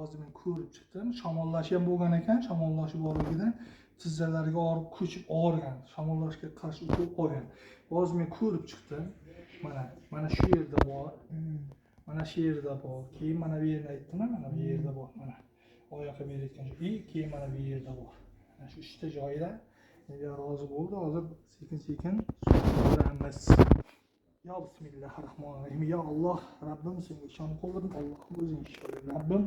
hozir men ko'rib chiqdim. Shamollash ham bo'lgan ekan, shamollashi borligidan tizzalariga og'rib, ko'chib og'rigan. Shamollashga qarshi ukol olgan. Hozir men ko'rib chiqdim. Mana shu yerda bor. Mana shu yerda bor. Keyin mana bu yerni aytdim, mana bu yerda bor. Mana oyoqqa berayotgan joy. Keyin mana bu yerda bor. Mana shu uchta joyda menga rozi bo'ldi. Hozir sekin-sekin ko'ramiz. Ya Bismillahirrahmanirrahim. Ya Allah, Rabbim senga ishonib qoldim. Allohim o'zing ishonib. Rabbim,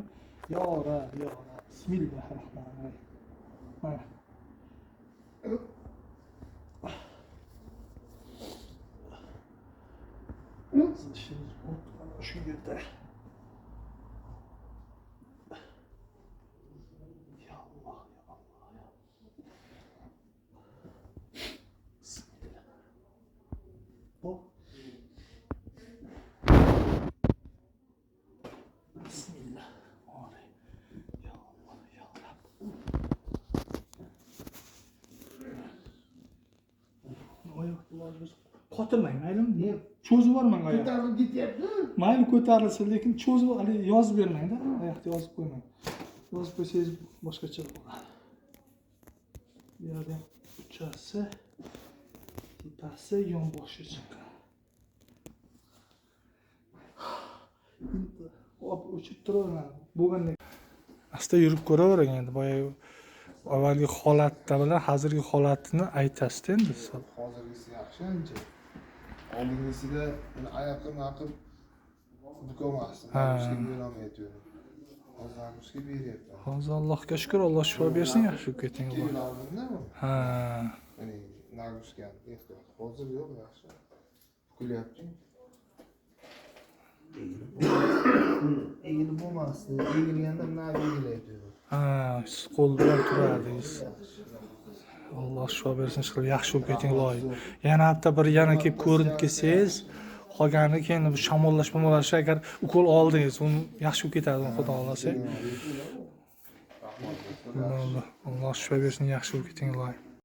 ya Rab, ya Rab. Bismillahirrahmanirrahim. Mana. İşimiz bu. Şu yerda. Ya Allah, ya Allah, ya. Bismillah. Bu. Bismillah. Ya Allah, ya Rab. Oyoq duvarimiz qotirmang, maylimi? Cho'zib yubormang oyoqni. Ko'tarib ketyapti. Mayli ko'tarilsin, lekin cho'zib yozib bermang-da. Oyoqni yozib qo'ymang. Yozib qo'ysangiz boshqacha bo'ladi. Bu yerda uchasi, tepasi, yonboshi chiqqan. Hop, o'chib turaman. Bo'lganda asta yurib ko'ravering endi. Boya avvalgi holatda bilan hozirgi holatini aytasiz endi. Hozirgisi yaxshi ancha. Oldingisiga oyoqim aqib bukomasdim. Ishga berolmayapti. Hozir ishga beryapman. Hozir Allohga shukr, Alloh shifo bersin, yaxshi bo'lib keting. Ha. Mana nagusgan ehtiyot. Hozir yo'q, yaxshi. Kulyapti. Egilib bo'lmasdi. Egilganda nagi egilaydi. Ha, siz qo'l bilan turadingiz. Alloh shifo bersin, ishqilib yaxshi bo'lib keting loyiq. Yana hafta bir yana kelib ko'rinib kelsangiz, qolgani keyin bu shamollash agar ukol oldingiz, uni yaxshi bo'lib ketadi, xudo xolasa. Alloh shifo bersin, yaxshi bo'lib keting loyiq.